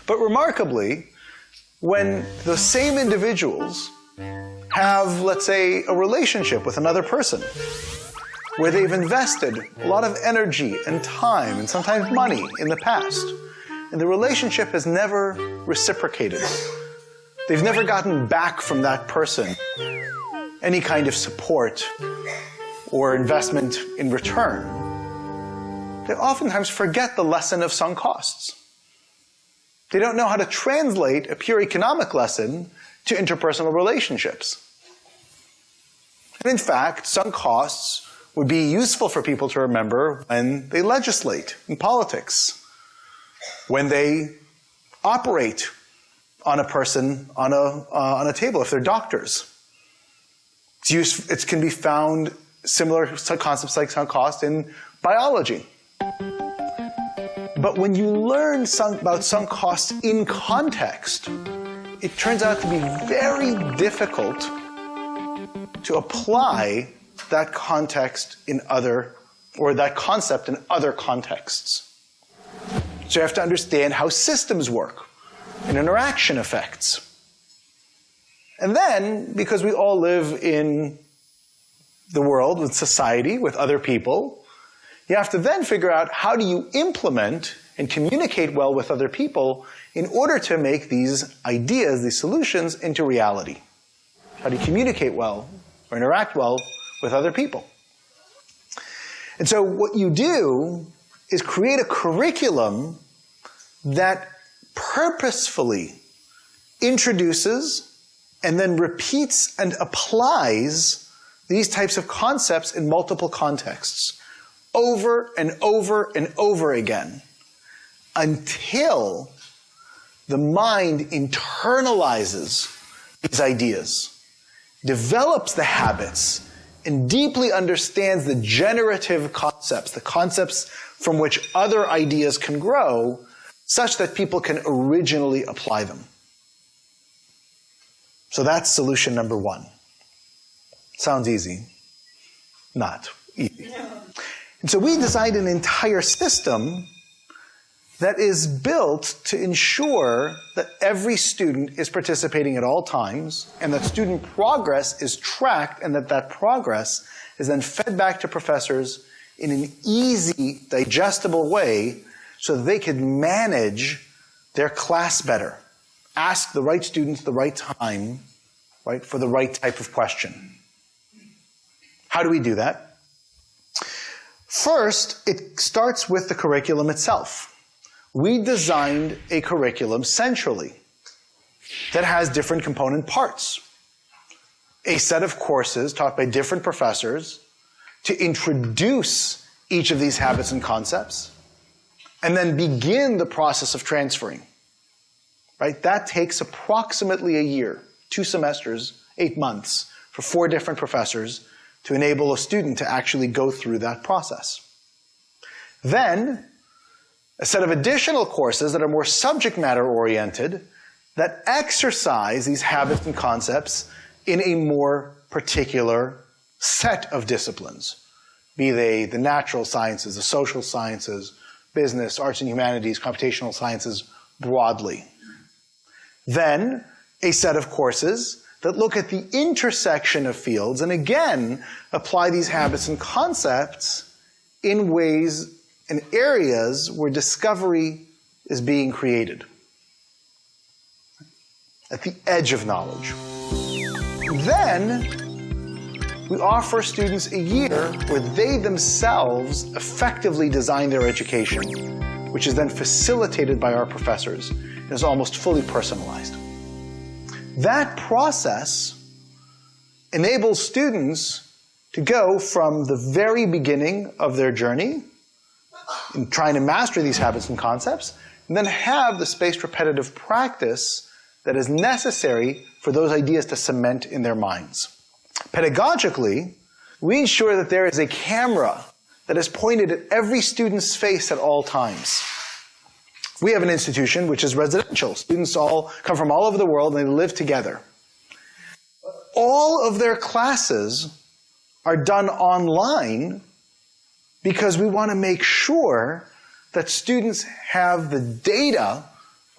But remarkably, when the same individuals have, let's say, a relationship with another person, where they've invested a lot of energy and time and sometimes money in the past, and the relationship has never reciprocated. They've never gotten back from that person any kind of support or investment in return. They oftentimes forget the lesson of sunk costs. They don't know how to translate a pure economic lesson to interpersonal relationships. And in fact, sunk costs would be useful for people to remember when they legislate in politics, when they operate on a person on a table, if they're doctors. It can be found similar concepts like sunk cost in biology. But when you learn about sunk costs in context, it turns out to be very difficult to apply that context in that concept in other contexts. So you have to understand how systems work and interaction effects. And then, because we all live in the world, with society, with other people, you have to then figure out how do you implement and communicate well with other people in order to make these ideas, these solutions, into reality. How do you communicate well or interact well with other people? And so what you do is create a curriculum that purposefully introduces and then repeats and applies these types of concepts in multiple contexts over and over and over again until the mind internalizes these ideas, develops the habits, and deeply understands the generative concepts, the concepts from which other ideas can grow, such that people can originally apply them. So that's solution number one. Sounds easy. Not easy. And so we designed an entire system that is built to ensure that every student is participating at all times, and that student progress is tracked, and that progress is then fed back to professors in an easy, digestible way so that they can manage their class better, ask the right students the right time, right, for the right type of question. How do we do that? First, it starts with the curriculum itself. We designed a curriculum centrally that has different component parts. A set of courses taught by different professors to introduce each of these habits and concepts, and then begin the process of transferring. Right? That takes approximately a year, 2 semesters, 8 months, for 4 different professors to enable a student to actually go through that process. Then, a set of additional courses that are more subject matter oriented that exercise these habits and concepts in a more particular set of disciplines, be they the natural sciences, the social sciences, business, arts and humanities, computational sciences broadly. Then, a set of courses that look at the intersection of fields and again apply these habits and concepts in ways and areas where discovery is being created, at the edge of knowledge. Then, we offer students a year where they themselves effectively design their education, which is then facilitated by our professors and is almost fully personalized. That process enables students to go from the very beginning of their journey in trying to master these habits and concepts, and then have the spaced repetitive practice that is necessary for those ideas to cement in their minds. Pedagogically, we ensure that there is a camera that is pointed at every student's face at all times. We have an institution which is residential. Students all come from all over the world and they live together. All of their classes are done online because we want to make sure that students have the data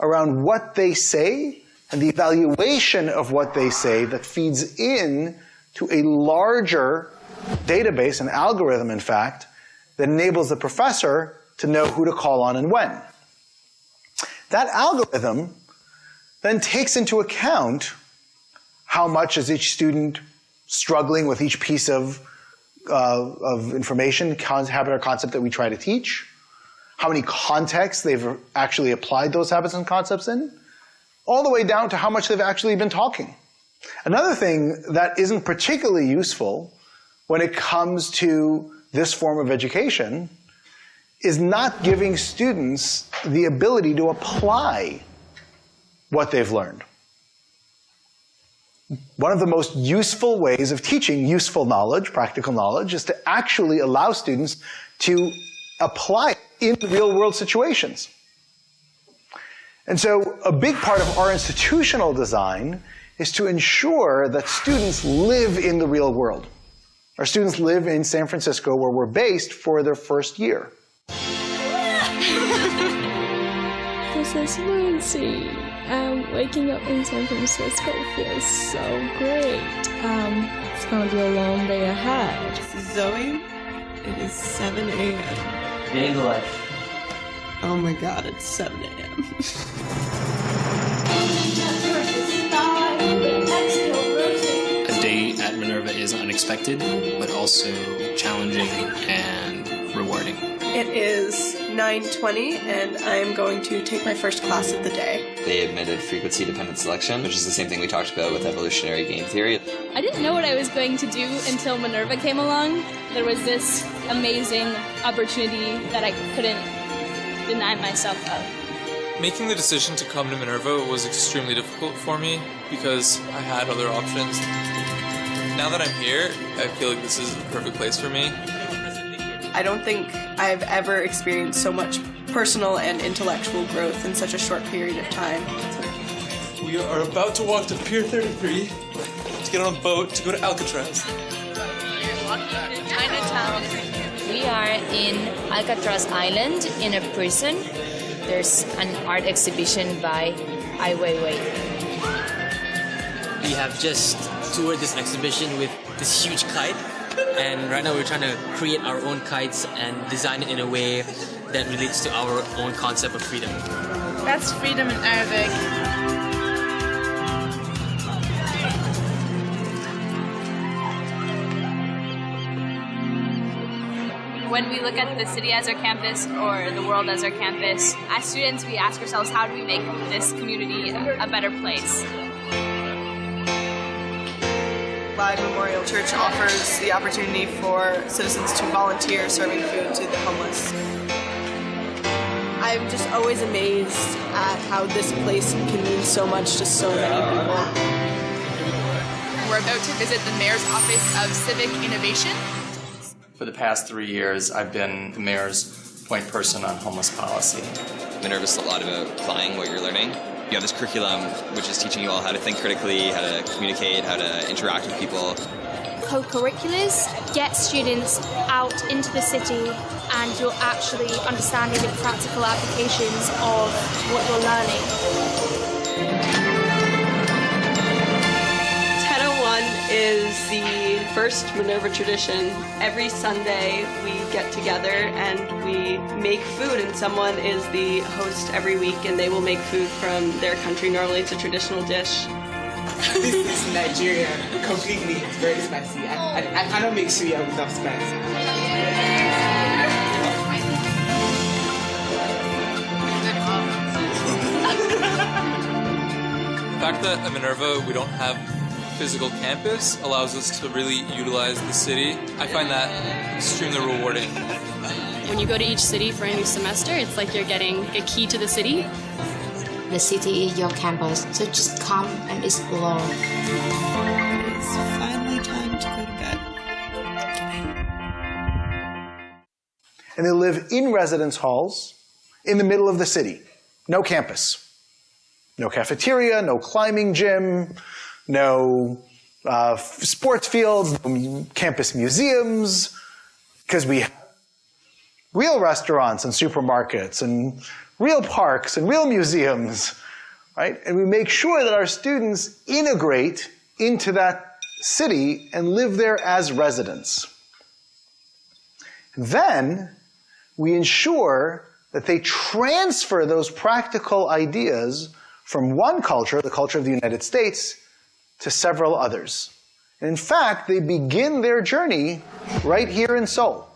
around what they say and the evaluation of what they say that feeds in to a larger database, an algorithm, in fact, that enables the professor to know who to call on and when. That algorithm then takes into account how much is each student struggling with each piece of information, habit, or concept that we try to teach, how many contexts they've actually applied those habits and concepts in, all the way down to how much they've actually been talking. Another thing that isn't particularly useful when it comes to this form of education is not giving students the ability to apply what they've learned. One of the most useful ways of teaching useful knowledge, practical knowledge, is to actually allow students to apply it in real-world situations. And so a big part of our institutional design is to ensure that students live in the real world. Our students live in San Francisco, where we're based, for their first year. This is Nancy. Waking up in San Francisco feels so great. It's gonna be a long day ahead. This is Zoe. It is 7 a.m. Day in the life. Oh my god, it's 7 a.m. A day at Minerva is unexpected, but also challenging and rewarding. It is 9:20 and I'm going to take my first class of the day. They admitted frequency-dependent selection, which is the same thing we talked about with evolutionary game theory. I didn't know what I was going to do until Minerva came along. There was this amazing opportunity that I couldn't deny myself of. Making the decision to come to Minerva was extremely difficult for me because I had other options. Now that I'm here, I feel like this is the perfect place for me. I don't think I've ever experienced so much personal and intellectual growth in such a short period of time. We are about to walk to Pier 33 to get on a boat to go to Alcatraz. Chinatown. We are in Alcatraz Island in a prison. There's an art exhibition by Ai Weiwei. We have just toured this exhibition with this huge kite, and right now we're trying to create our own kites and design it in a way that relates to our own concept of freedom. That's freedom in Arabic. When we look at the city as our campus or the world as our campus, as students we ask ourselves, how do we make this community a better place? Live Memorial Church offers the opportunity for citizens to volunteer serving food to the homeless. I'm just always amazed at how this place can mean so much to so many people. We're about to visit the Mayor's Office of Civic Innovation. For the past 3 years, I've been the mayor's point person on homeless policy. Minerva's a lot about applying what you're learning. You have this curriculum which is teaching you all how to think critically, how to communicate, how to interact with people. Co-curriculars get students out into the city and you're actually understanding the practical applications of what you're learning. 1001 is the first Minerva tradition. Every Sunday we get together and we make food, and someone is the host every week and they will make food from their country. Normally it's a traditional dish. This is Nigeria completely. It's very spicy. I cannot make suya without spice. The fact that at Minerva we don't have physical campus allows us to really utilize the city. I find that extremely rewarding. When you go to each city for a new semester, it's like you're getting a key to the city. The city is your campus, so just come and explore. It's finally time to go to bed. And they live in residence halls in the middle of the city. No campus. No cafeteria, no climbing gym, no sports fields, no campus museums, because we have real restaurants and supermarkets and real parks and real museums, right? And we make sure that our students integrate into that city and live there as residents. Then we ensure that they transfer those practical ideas from one culture, the culture of the United States, to several others. And in fact, they begin their journey right here in Seoul.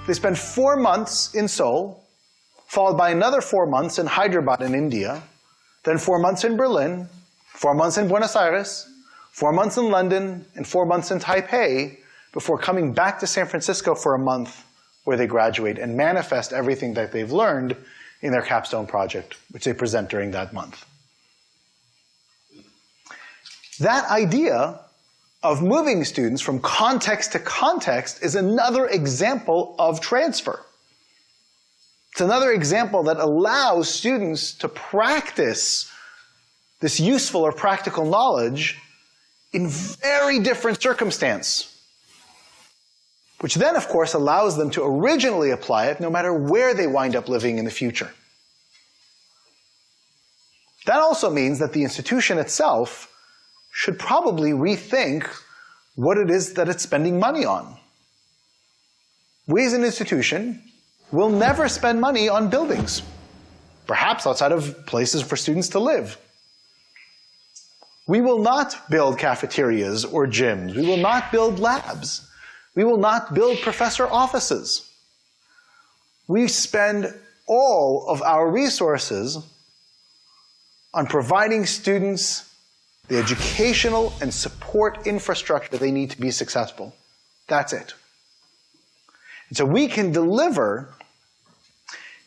They spend 4 months in Seoul, followed by another 4 months in Hyderabad in India, then 4 months in Berlin, 4 months in Buenos Aires, 4 months in London, and 4 months in Taipei, before coming back to San Francisco for a month where they graduate and manifest everything that they've learned in their capstone project, which they present during that month. That idea of moving students from context to context is another example of transfer. It's another example that allows students to practice this useful or practical knowledge in very different circumstance, which then, of course, allows them to originally apply it no matter where they wind up living in the future. That also means that the institution itself should probably rethink what it is that it's spending money on. We as an institution will never spend money on buildings, perhaps outside of places for students to live. We will not build cafeterias or gyms. We will not build labs. We will not build professor offices. We spend all of our resources on providing students the educational and support infrastructure they need to be successful. That's it. And so we can deliver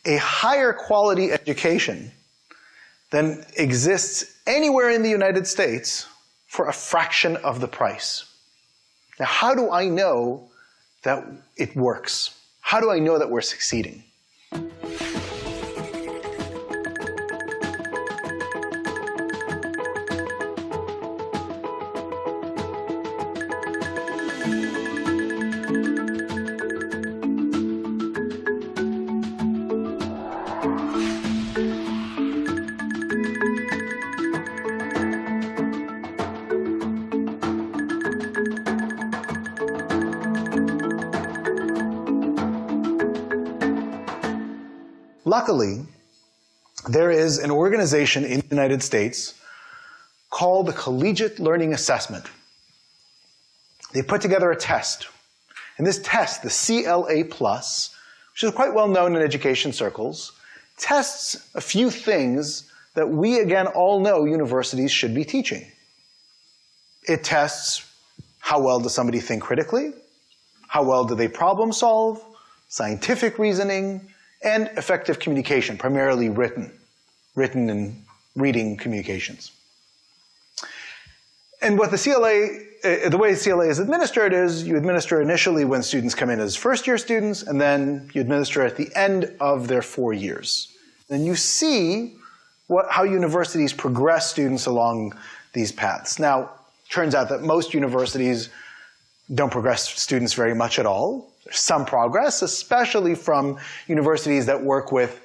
a higher quality education than exists anywhere in the United States for a fraction of the price. Now, how do I know that it works? How do I know that we're succeeding? Luckily, there is an organization in the United States called the Collegiate Learning Assessment. They put together a test. And this test, the CLA+, which is quite well known in education circles, tests a few things that we, again, all know universities should be teaching. It tests how well does somebody think critically, how well do they problem solve, scientific reasoning, and effective communication, primarily written and reading communications. And what the way CLA is administered is you administer initially when students come in as first-year students, and then you administer at the end of their 4 years. And you see how universities progress students along these paths. Now, it turns out that most universities don't progress students very much at all. There's some progress, especially from universities that work with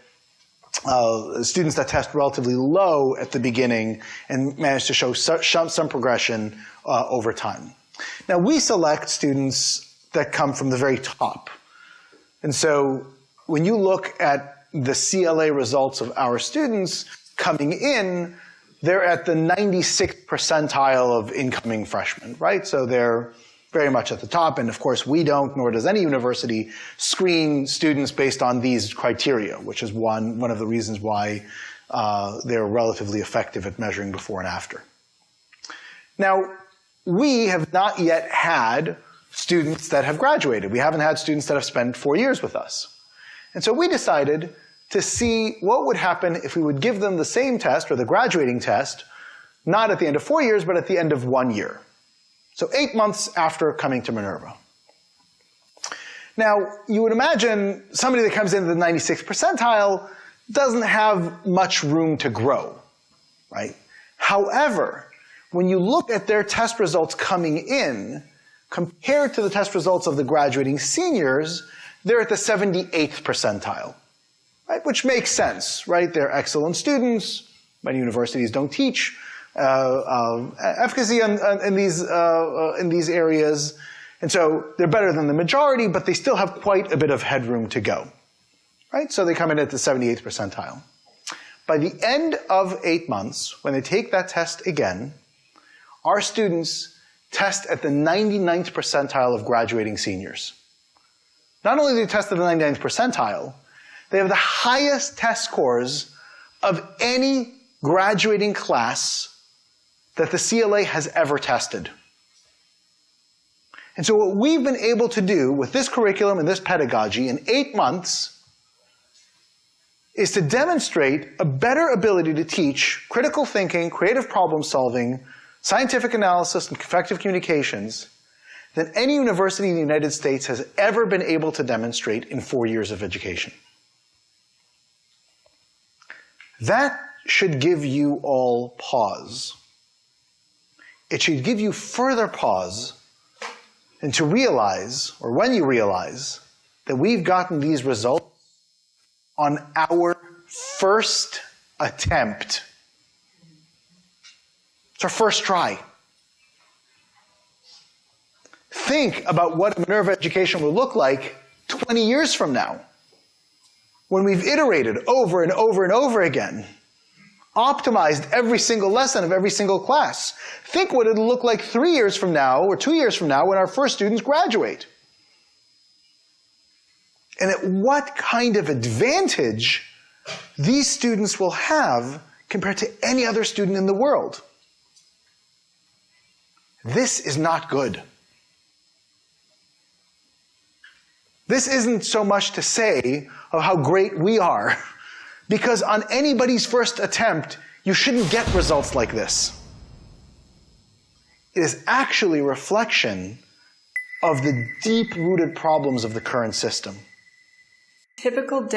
students that test relatively low at the beginning and manage to show some progression over time. Now, we select students that come from the very top. And so when you look at the CLA results of our students coming in, they're at the 96th percentile of incoming freshmen, right? So they're very much at the top, and of course we don't, nor does any university, screen students based on these criteria, which is one of the reasons why they're relatively effective at measuring before and after. Now, we have not yet had students that have graduated. We haven't had students that have spent 4 years with us. And so we decided to see what would happen if we would give them the same test, or the graduating test, not at the end of 4 years, but at the end of 1 year. So 8 months after coming to Minerva. Now, you would imagine somebody that comes into the 96th percentile doesn't have much room to grow, right? However, when you look at their test results coming in, compared to the test results of the graduating seniors, they're at the 78th percentile, right? Which makes sense, right? They're excellent students. Many universities don't teach efficacy in these areas. And so they're better than the majority, but they still have quite a bit of headroom to go, right? So they come in at the 78th percentile. By the end of 8 months, when they take that test again, our students test at the 99th percentile of graduating seniors. Not only do they test at the 99th percentile, they have the highest test scores of any graduating class that the CLA has ever tested. And so what we've been able to do with this curriculum and this pedagogy in 8 months is to demonstrate a better ability to teach critical thinking, creative problem solving, scientific analysis, and effective communications than any university in the United States has ever been able to demonstrate in 4 years of education. That should give you all pause. It should give you further pause and to realize, or when you realize, that we've gotten these results on our first attempt. It's our first try. Think about what Minerva education will look like 20 years from now, when we've iterated over and over and over again, optimized every single lesson of every single class. Think what it'll look like 3 years from now or 2 years from now when our first students graduate. And at what kind of advantage these students will have compared to any other student in the world. This is not good. This isn't so much to say of how great we are, because on anybody's first attempt, you shouldn't get results like this. It is actually a reflection of the deep-rooted problems of the current system. Typical day.